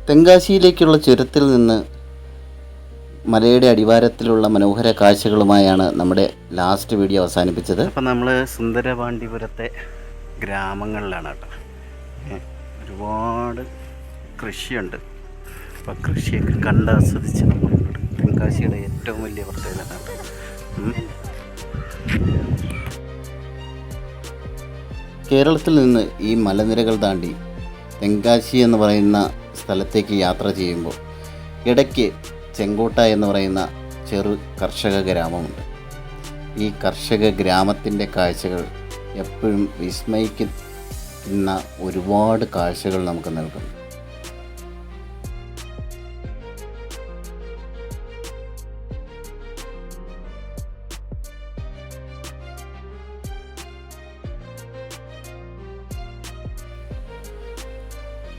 തെങ്കാശിയിലേക്കുള്ള ചുരത്തിൽ നിന്ന് മലയുടെ അടിവാരത്തിലുള്ള മനോഹര കാഴ്ചകളുമായാണ് നമ്മുടെ ലാസ്റ്റ് വീഡിയോ അവസാനിപ്പിച്ചത്. അപ്പോൾ നമ്മൾ സുന്ദരപാണ്ഡിപുരത്തെ ഗ്രാമങ്ങളിലാണ് കേട്ടോ. ഒരുപാട് കൃഷിയുണ്ട്. അപ്പോൾ കൃഷിയൊക്കെ കണ്ടാസ്വദിച്ച് നമ്മളുണ്ട്. തെങ്കാശിയുടെ ഏറ്റവും വലിയ പ്രത്യേകത കേരളത്തിൽ നിന്ന് ഈ മലനിരകൾ താണ്ടി തെങ്കാശി എന്ന് പറയുന്ന സ്ഥലത്തേക്ക് യാത്ര ചെയ്യുമ്പോൾ ഇടയ്ക്ക് ചെങ്കോട്ട എന്ന് പറയുന്ന ചെറു കർഷക ഗ്രാമമുണ്ട്. ഈ കർഷക ഗ്രാമത്തിൻ്റെ കാഴ്ചകൾ എപ്പോഴും വിസ്മയിക്കുന്ന ഒരുപാട് കാഴ്ചകൾ നമുക്ക് നൽകുന്നു.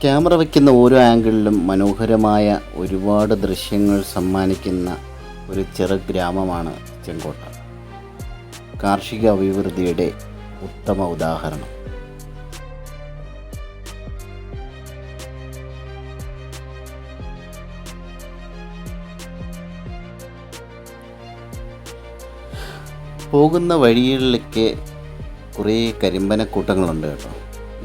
ക്യാമറ വയ്ക്കുന്ന ഓരോ ആംഗിളിലും മനോഹരമായ ഒരുപാട് ദൃശ്യങ്ങൾ സമ്മാനിക്കുന്ന ഒരു ചെറു ഗ്രാമമാണ് ചെങ്കോട്ട. കാർഷിക അഭിവൃദ്ധിയുടെ ഉത്തമ ഉദാഹരണം. പോകുന്ന വഴികളിലൊക്കെ കുറേ കരിമ്പനക്കൂട്ടങ്ങളുണ്ട് കേട്ടോ.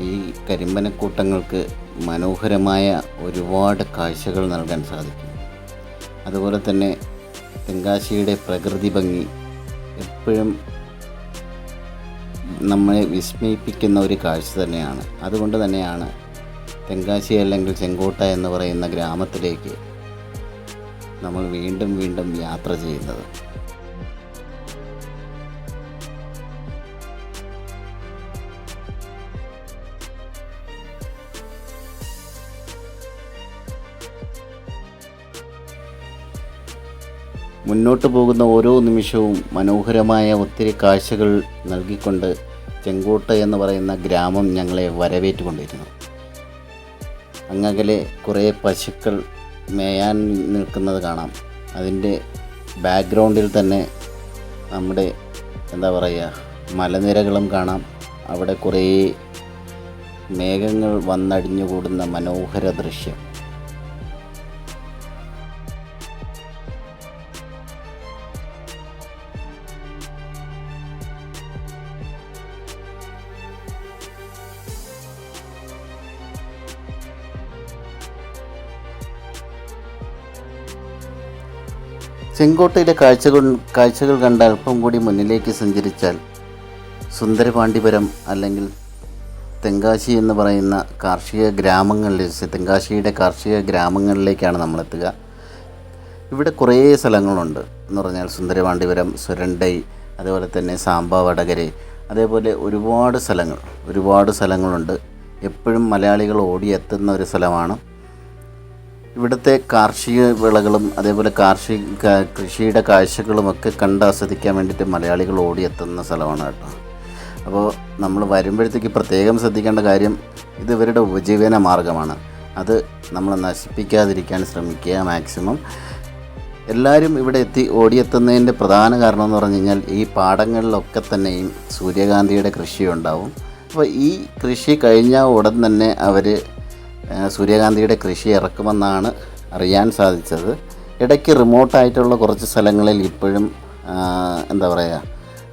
ഈ കരിമ്പനക്കൂട്ടങ്ങൾക്ക് മനോഹരമായ ഒരുപാട് കാഴ്ചകൾ നൽകാൻ സാധിക്കും. അതുപോലെ തന്നെ തെങ്കാശിയുടെ പ്രകൃതി ഭംഗി എപ്പോഴും നമ്മളെ വിസ്മയിപ്പിക്കുന്ന ഒരു കാഴ്ച തന്നെയാണ്. അതുകൊണ്ട് തന്നെയാണ് തെങ്കാശി അല്ലെങ്കിൽ ചെങ്കോട്ട എന്ന് പറയുന്ന ഗ്രാമത്തിലേക്ക് നമ്മൾ വീണ്ടും വീണ്ടും യാത്ര ചെയ്യുന്നത്. മുന്നോട്ട് പോകുന്ന ഓരോ നിമിഷവും മനോഹരമായ ഒത്തിരി കാഴ്ചകൾ നൽകിക്കൊണ്ട് ചെങ്കോട്ട എന്ന് പറയുന്ന ഗ്രാമം ഞങ്ങളെ വരവേറ്റുകൊണ്ടിരുന്നു. അങ്ങകലെ കുറേ പശുക്കൾ മേയാൻ നിൽക്കുന്നത് കാണാം. അതിൻ്റെ ബാക്ക്ഗ്രൗണ്ടിൽ തന്നെ നമ്മുടെ മലനിരകളും കാണാം. അവിടെ കുറേ മേഘങ്ങൾ വന്നടിഞ്ഞുകൂടുന്ന മനോഹര ദൃശ്യം. ചെങ്കോട്ടയിലെ കാഴ്ചകൾ കണ്ട് അല്പം കൂടി മുന്നിലേക്ക് സഞ്ചരിച്ചാൽ സുന്ദരപാണ്ഡിപുരം അല്ലെങ്കിൽ തെങ്കാശി എന്ന് പറയുന്ന തെങ്കാശിയുടെ കാർഷിക ഗ്രാമങ്ങളിലേക്കാണ് നമ്മളെത്തുക. ഇവിടെ കുറേ സ്ഥലങ്ങളുണ്ട് എന്ന് പറഞ്ഞാൽ സുന്ദരപാണ്ഡിപുരം, സുരണ്ടൈ, അതുപോലെ തന്നെ സാമ്പ വടകര, അതേപോലെ ഒരുപാട് സ്ഥലങ്ങളുണ്ട്. എപ്പോഴും മലയാളികൾ ഓടിയെത്തുന്ന ഒരു സ്ഥലമാണ്. ഇവിടുത്തെ കാർഷിക വിളകളും അതേപോലെ കൃഷിയുടെ കാഴ്ചകളുമൊക്കെ കണ്ടാസ്വദിക്കാൻ വേണ്ടിയിട്ട് മലയാളികൾ ഓടിയെത്തുന്ന സ്ഥലമാണ് കേട്ടോ. അപ്പോൾ നമ്മൾ വരുമ്പോഴത്തേക്ക് പ്രത്യേകം ശ്രദ്ധിക്കേണ്ട കാര്യം, ഇത് ഇവരുടെ ഉപജീവന മാർഗ്ഗമാണ്. അത് നമ്മൾ നശിപ്പിക്കാതിരിക്കാൻ ശ്രമിക്കുക മാക്സിമം. എല്ലാവരും ഇവിടെ ഓടിയെത്തുന്നതിൻ്റെ പ്രധാന കാരണം എന്ന് പറഞ്ഞു കഴിഞ്ഞാൽ ഈ പാടങ്ങളിലൊക്കെ തന്നെയും സൂര്യകാന്തിയുടെ കൃഷി ഉണ്ടാവും. അപ്പോൾ ഈ കൃഷി കഴിഞ്ഞ ഉടൻ തന്നെ അവർ സൂര്യകാന്തിയുടെ കൃഷി ഇറക്കുമെന്നാണ് അറിയാൻ സാധിച്ചത്. ഇടയ്ക്ക് റിമോട്ടായിട്ടുള്ള കുറച്ച് സ്ഥലങ്ങളിൽ ഇപ്പോഴും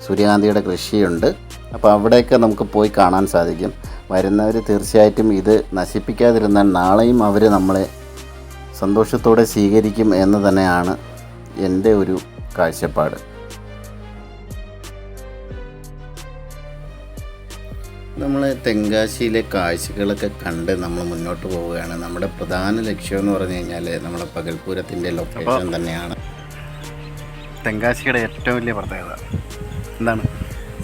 സൂര്യകാന്തിയുടെ കൃഷിയുണ്ട്. അപ്പോൾ അവിടെയൊക്കെ നമുക്ക് പോയി കാണാൻ സാധിക്കും. വരുന്നവർ തീർച്ചയായിട്ടും ഇത് നശിപ്പിക്കാതിരുന്നാൽ നാളെയും അവർ നമ്മളെ സന്തോഷത്തോടെ സ്വീകരിക്കും എന്ന് തന്നെയാണ് എൻ്റെ ഒരു കാഴ്ചപ്പാട്. നമ്മൾ തെങ്കാശിയിലെ കാഴ്ചകളൊക്കെ കണ്ട് നമ്മൾ മുന്നോട്ട് പോവുകയാണ്. നമ്മുടെ പ്രധാന ലക്ഷ്യം എന്ന് പറഞ്ഞു കഴിഞ്ഞാൽ നമ്മുടെ പകൽപൂരത്തിൻ്റെ ലൊക്കേഷൻ തന്നെയാണ്. തെങ്കാശിയുടെ ഏറ്റവും വലിയ പ്രത്യേകത എന്താണ്?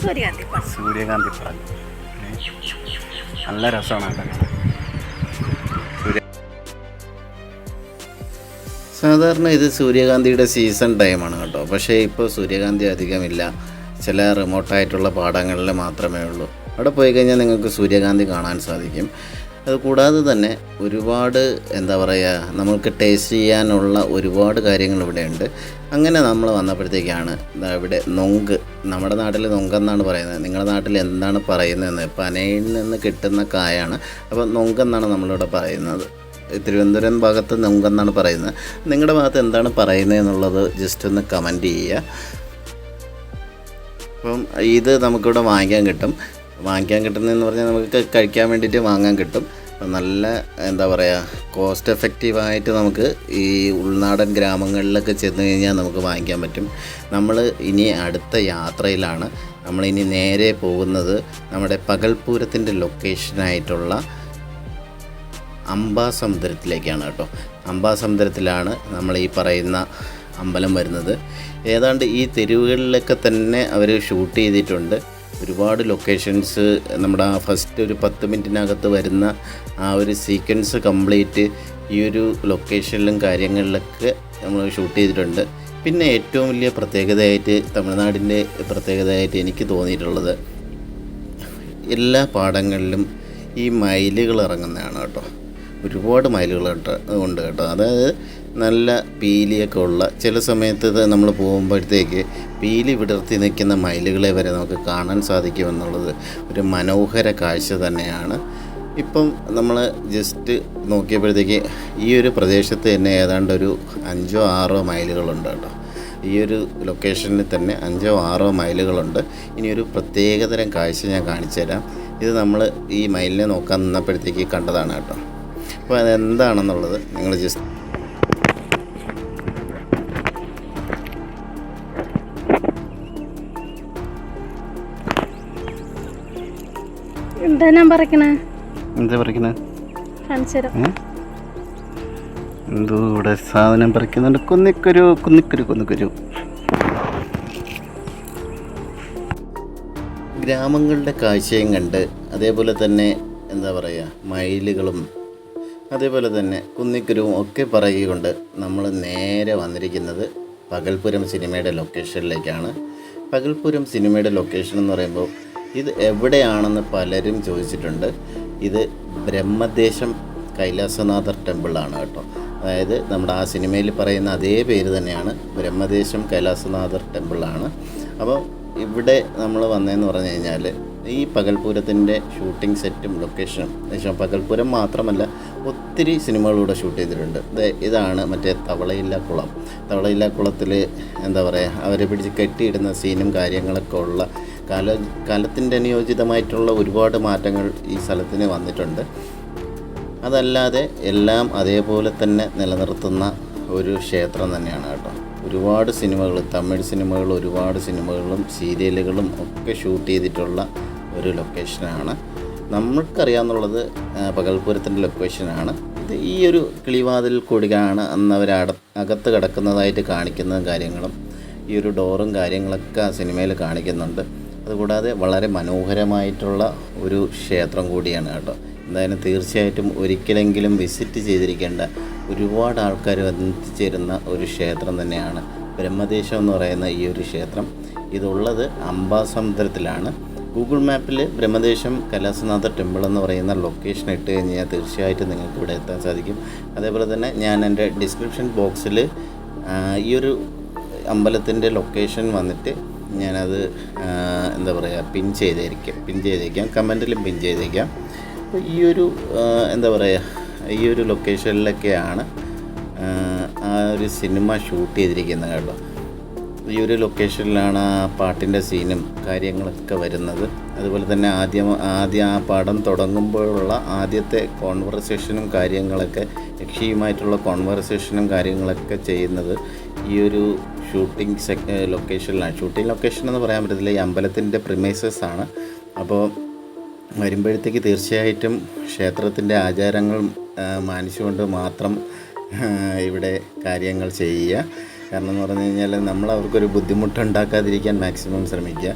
സൂര്യകാന്തി പാലം. നല്ല രസമാണ്. സാധാരണ ഇത് സൂര്യകാന്തിയുടെ സീസൺ ടൈമാണ് കേട്ടോ. പക്ഷേ ഇപ്പോൾ സൂര്യകാന്തി അധികമില്ല. ചില റിമോട്ടായിട്ടുള്ള പാടങ്ങളിൽ മാത്രമേ ഉള്ളൂ. അവിടെ പോയി കഴിഞ്ഞാൽ നിങ്ങൾക്ക് സൂര്യകാന്തി കാണാൻ സാധിക്കും. അതുകൂടാതെ തന്നെ ഒരുപാട് നമുക്ക് ടേസ്റ്റ് ചെയ്യാനുള്ള ഒരുപാട് കാര്യങ്ങൾ ഇവിടെ ഉണ്ട്. അങ്ങനെ നമ്മൾ വന്നപ്പോഴത്തേക്കാണ് ഇവിടെ നൊങ്ക്, നമ്മുടെ നാട്ടിൽ നൊങ്കെന്നാണ് പറയുന്നത്, നിങ്ങളുടെ നാട്ടിൽ എന്താണ് പറയുന്നതെന്ന്, പനയിൽ നിന്ന് കിട്ടുന്ന കായാണ്. അപ്പോൾ നൊങ്കെന്നാണ് നമ്മളിവിടെ പറയുന്നത്. തിരുവനന്തപുരം ഭാഗത്ത് നുങ്കെന്നാണ് പറയുന്നത്. നിങ്ങളുടെ ഭാഗത്ത് എന്താണ് പറയുന്നത് എന്നുള്ളത് ജസ്റ്റ് ഒന്ന് കമൻറ്റ് ചെയ്യുക. അപ്പം ഇത് നമുക്കിവിടെ വാങ്ങിക്കാൻ കിട്ടുന്നതെന്ന് പറഞ്ഞാൽ നമുക്ക് കഴിക്കാൻ വേണ്ടിയിട്ട് വാങ്ങാൻ കിട്ടും. നല്ല എന്താ പറയുക, കോസ്റ്റ് എഫക്റ്റീവായിട്ട് നമുക്ക് ഈ ഉൾനാടൻ ഗ്രാമങ്ങളിലൊക്കെ ചെന്ന് കഴിഞ്ഞാൽ നമുക്ക് വാങ്ങിക്കാൻ പറ്റും. നമ്മൾ ഇനി അടുത്ത യാത്രയിലാണ്. നമ്മളിനി നേരെ പോകുന്നത് നമ്മുടെ പകൽപൂരത്തിൻ്റെ ലൊക്കേഷനായിട്ടുള്ള അംബാസമുദ്രത്തിലേക്കാണ് കേട്ടോ. അംബാസമുദ്രത്തിലാണ് നമ്മൾ ഈ പറയുന്ന അമ്പലം വരുന്നത്. ഏതാണ്ട് ഈ തെരുവുകളിലൊക്കെ തന്നെ അവർ ഷൂട്ട് ചെയ്തിട്ടുണ്ട്. ഒരുപാട് ലൊക്കേഷൻസ് നമ്മുടെ ആ ഫസ്റ്റ് ഒരു 10 മിനിറ്റിനകത്ത് വരുന്ന ആ ഒരു സീക്വൻസ് കംപ്ലീറ്റ് ഈ ഒരു ലൊക്കേഷനിലും കാര്യങ്ങളിലൊക്കെ നമ്മൾ ഷൂട്ട് ചെയ്തിട്ടുണ്ട്. പിന്നെ ഏറ്റവും വലിയ പ്രത്യേകതയായിട്ട്, തമിഴ്നാടിൻ്റെ പ്രത്യേകതയായിട്ട് എനിക്ക് തോന്നിയിട്ടുള്ളത്, എല്ലാ പാടങ്ങളിലും ഈ മയിലുകൾ ഇറങ്ങുന്നതാണ് കേട്ടോ. ഒരുപാട് മയിലുകൾ ഉണ്ട് കേട്ടോ. അതായത് നല്ല പീലിയൊക്കെ ഉള്ള, ചില സമയത്ത് നമ്മൾ പോകുമ്പോഴത്തേക്ക് പീലി വിടർത്തി നിൽക്കുന്ന മയിലുകളെ വരെ നമുക്ക് കാണാൻ സാധിക്കുമെന്നുള്ളത് ഒരു മനോഹര കാഴ്ച തന്നെയാണ്. ഇപ്പം നമ്മൾ ജസ്റ്റ് നോക്കിയപ്പോഴത്തേക്ക് ഈ ഒരു പ്രദേശത്ത് തന്നെ ഏതാണ്ട് ഒരു 5-6 മയിലുകളുണ്ട് കേട്ടോ. ഈ ഒരു ലൊക്കേഷനിൽ തന്നെ 5-6 മയിലുകളുണ്ട്. ഇനിയൊരു പ്രത്യേകതരം കാഴ്ച ഞാൻ കാണിച്ചു തരാം. ഇത് നമ്മൾ ഈ മയിലിനെ നോക്കാൻ നിന്നപ്പോഴത്തേക്ക് കണ്ടതാണ് കേട്ടോ. അപ്പോൾ അതെന്താണെന്നുള്ളത് നിങ്ങൾ ജസ്റ്റ് എന്താ ഞാൻ പറയണേ? എന്താ പറിക്കണേ? കാണിച്ചുതരാം. എന്തോ ഇവിടെ സാധനം പറിക്കുന്നുണ്ട്. കുന്നിക്കുരു. ഗ്രാമങ്ങളുടെ കാഴ്ചയും കണ്ട്, അതേപോലെ തന്നെ എന്താ പറയുക, മയിലുകളും അതേപോലെ തന്നെ കുന്നിക്കുരുവും ഒക്കെ പറയുകൊണ്ട് നമ്മൾ നേരെ വന്നിരിക്കുന്നത് പകൽപൂരം സിനിമയുടെ ലൊക്കേഷനിലേക്കാണ്. പകൽപൂരം സിനിമയുടെ ലൊക്കേഷൻ എന്ന് പറയുമ്പോൾ ഇത് എവിടെയാണെന്ന് പലരും ചോദിച്ചിട്ടുണ്ട്. ഇത് ബ്രഹ്മദേശം കൈലാസനാഥർ ടെമ്പിളാണ് കേട്ടോ. അതായത് നമ്മുടെ ആ സിനിമയിൽ പറയുന്ന അതേ പേര് തന്നെയാണ്, ബ്രഹ്മദേശം കൈലാസനാഥർ ടെമ്പിളാണ്. അപ്പോൾ ഇവിടെ നമ്മൾ വന്നതെന്ന് പറഞ്ഞു കഴിഞ്ഞാൽ ഈ പകൽപൂരത്തിൻ്റെ ഷൂട്ടിംഗ് സെറ്റും ലൊക്കേഷനും, പകൽപൂരം മാത്രമല്ല ഒത്തിരി സിനിമകളിലൂടെ ഷൂട്ട് ചെയ്തിട്ടുണ്ട്. ഇതാണ് മറ്റേ തവളയില്ല കുളത്തിൽ എന്താ പറയുക, അവരെ പിടിച്ച് കെട്ടിയിടുന്ന സീനും കാര്യങ്ങളൊക്കെ ഉള്ള കാലത്തിൻ്റെ അനുയോജിതമായിട്ടുള്ള ഒരുപാട് മാറ്റങ്ങൾ ഈ സ്ഥലത്തിന് വന്നിട്ടുണ്ട്. അതല്ലാതെ എല്ലാം അതേപോലെ തന്നെ നിലനിർത്തുന്ന ഒരു ക്ഷേത്രം തന്നെയാണ് കേട്ടോ. ഒരുപാട് സിനിമകൾ, തമിഴ് സിനിമകൾ, ഒരുപാട് സിനിമകളും സീരിയലുകളും ഒക്കെ ഷൂട്ട് ചെയ്തിട്ടുള്ള ഒരു ലൊക്കേഷനാണ്. നമ്മൾക്കറിയാമെന്നുള്ളത് പകൽപൂരത്തിൻ്റെ ലൊക്കേഷനാണ്. ഇത് ഈ ഒരു കിളിവാതിൽ കൂടിയാണ് അന്ന് അവർ അകത്ത് കിടക്കുന്നതായിട്ട് കാണിക്കുന്നതും കാര്യങ്ങളും, ഈ ഒരു ഡോറും കാര്യങ്ങളൊക്കെ ആ സിനിമയിൽ കാണിക്കുന്നുണ്ട്. അതുകൂടാതെ വളരെ മനോഹരമായിട്ടുള്ള ഒരു ക്ഷേത്രം കൂടിയാണ് കേട്ടോ. എന്തായാലും തീർച്ചയായിട്ടും ഒരിക്കലെങ്കിലും വിസിറ്റ് ചെയ്തിരിക്കേണ്ട, ഒരുപാട് ആൾക്കാർ എത്തിച്ചേരുന്ന ഒരു ക്ഷേത്രം തന്നെയാണ് ബ്രഹ്മദേശം എന്ന് പറയുന്ന ഈ ഒരു ക്ഷേത്രം. ഇതുള്ളത് അംബാസമുദ്രത്തിലാണ്. ഗൂഗിൾ മാപ്പിൽ ബ്രഹ്മദേശം കൈലാസനാഥ ടെമ്പിൾ എന്ന് പറയുന്ന ലൊക്കേഷൻ ഇട്ട് കഴിഞ്ഞാൽ തീർച്ചയായിട്ടും നിങ്ങൾക്ക് ഇവിടെ എത്താൻ സാധിക്കും. അതേപോലെ തന്നെ ഞാൻ എൻ്റെ ഡിസ്ക്രിപ്ഷൻ ബോക്സിൽ ഈ ഒരു അമ്പലത്തിൻ്റെ ലൊക്കേഷൻ വന്നിട്ട് ഞാനത് എന്താ പറയുക പിൻ ചെയ്തേക്കാം, കമൻറ്റിലും പിൻ ചെയ്തേക്കാം. അപ്പോൾ ഈ ഒരു എന്താ പറയുക, ഈ ഒരു ലൊക്കേഷനിലൊക്കെയാണ് ആ ഒരു സിനിമ ഷൂട്ട് ചെയ്തിരിക്കുന്നത് കേട്ടോ. ഈ ഒരു ലൊക്കേഷനിലാണ് ആ പാട്ടിൻ്റെ സീനും കാര്യങ്ങളൊക്കെ വരുന്നത്. അതുപോലെ തന്നെ ആദ്യം ആ പടം തുടങ്ങുമ്പോഴുള്ള ആദ്യത്തെ കോൺവെർസേഷനും കാര്യങ്ങളൊക്കെ, യക്ഷിയുമായിട്ടുള്ള കോൺവെർസേഷനും കാര്യങ്ങളൊക്കെ ചെയ്യുന്നത് ഈ ഒരു ഷൂട്ടിംഗ് ലൊക്കേഷനിലാണ്. ഷൂട്ടിംഗ് ലൊക്കേഷൻ എന്ന് പറയാൻ പറ്റത്തില്ല, ഈ അമ്പലത്തിൻ്റെ പ്രിമൈസസ് ആണ്. അപ്പോൾ വരുമ്പോഴത്തേക്ക് തീർച്ചയായിട്ടും ക്ഷേത്രത്തിൻ്റെ ആചാരങ്ങൾ മാനിച്ചുകൊണ്ട് മാത്രം ഇവിടെ കാര്യങ്ങൾ ചെയ്യുക. കാരണം എന്ന് പറഞ്ഞു കഴിഞ്ഞാൽ നമ്മൾ അവർക്കൊരു ബുദ്ധിമുട്ടുണ്ടാക്കാതിരിക്കാൻ മാക്സിമം ശ്രമിക്കുക.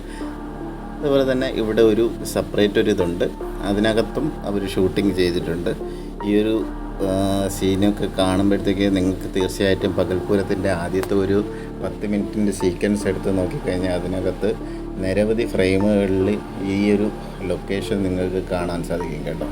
അതുപോലെ തന്നെ ഇവിടെ ഒരു സെപ്പറേറ്റ് ഒരു ഇതുണ്ട്, അതിനകത്തും അവർ ഷൂട്ടിംഗ് ചെയ്തിട്ടുണ്ട്. ഈ ഒരു സീനൊക്കെ കാണുമ്പോഴത്തേക്ക് നിങ്ങൾക്ക് തീർച്ചയായിട്ടും പകൽപൂരത്തിൻ്റെ ആദ്യത്തെ ഒരു 10 മിനിറ്റിൻ്റെ സീക്വൻസ് എടുത്ത് നോക്കിക്കഴിഞ്ഞാൽ അതിനകത്ത് നിരവധി ഫ്രെയിമുകളിൽ ഈ ഒരു ലൊക്കേഷൻ നിങ്ങൾക്ക് കാണാൻ സാധിക്കും കേട്ടോ.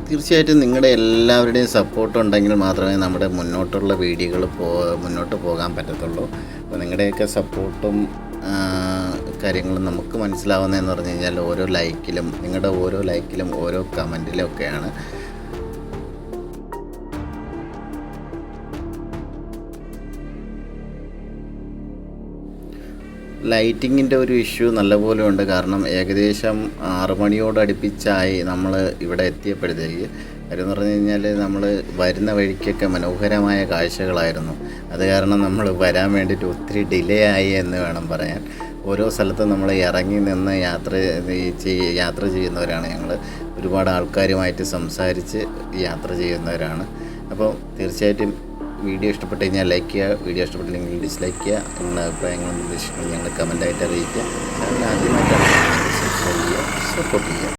തീർച്ചയായിട്ടും നിങ്ങളുടെ എല്ലാവരുടെയും സപ്പോർട്ട് ഉണ്ടെങ്കിൽ മാത്രമേ നമ്മുടെ മുന്നോട്ടുള്ള വീഡിയോകൾ മുന്നോട്ട് പോകാൻ പറ്റത്തുള്ളൂ. അപ്പോൾ നിങ്ങളുടെയൊക്കെ സപ്പോർട്ടും കാര്യങ്ങളും നമുക്ക് മനസ്സിലാവുന്നതെന്ന് പറഞ്ഞു കഴിഞ്ഞാൽ ഓരോ ലൈക്കിലും, നിങ്ങളുടെ ഓരോ ലൈക്കിലും ഓരോ കമൻറ്റിലും ഒക്കെയാണ്. ലൈറ്റിങ്ങിൻ്റെ ഒരു ഇഷ്യൂ നല്ലപോലെ ഉണ്ട്. കാരണം ഏകദേശം 6 മണിയോടടുപ്പിച്ചായി നമ്മൾ ഇവിടെ എത്തിയപ്പോഴത്തേക്ക്. കാര്യം എന്ന് പറഞ്ഞു കഴിഞ്ഞാൽ നമ്മൾ വരുന്ന വഴിക്കൊക്കെ മനോഹരമായ കാഴ്ചകളായിരുന്നു. അത് കാരണം നമ്മൾ വരാൻ വേണ്ടിയിട്ട് ഒത്തിരി ഡിലേ ആയി എന്ന് വേണം പറയാൻ. ഓരോ സ്ഥലത്തും നമ്മൾ ഇറങ്ങി നിന്ന് യാത്ര ചെയ്യുന്നവരാണ് ഞങ്ങൾ. ഒരുപാട് ആൾക്കാരുമായിട്ട് സംസാരിച്ച് യാത്ര ചെയ്യുന്നവരാണ്. അപ്പോൾ തീർച്ചയായിട്ടും വീഡിയോ ഇഷ്ടപ്പെട്ട് കഴിഞ്ഞാൽ ലൈക്ക് ചെയ്യുക, വീഡിയോ ഇഷ്ടപ്പെട്ടില്ലെങ്കിൽ ഡിസ്ലൈക്ക് ചെയ്യുക. നിങ്ങളുടെ അഭിപ്രായങ്ങളും നിർദ്ദേശങ്ങളും ഞങ്ങൾ കമൻറ്റായിട്ട് അറിയിക്കുക. ചാനൽ ആദ്യമായിട്ടാണ് സബ്സ്ക്രൈബ് ചെയ്യുക, സപ്പോർട്ട് ചെയ്യുക.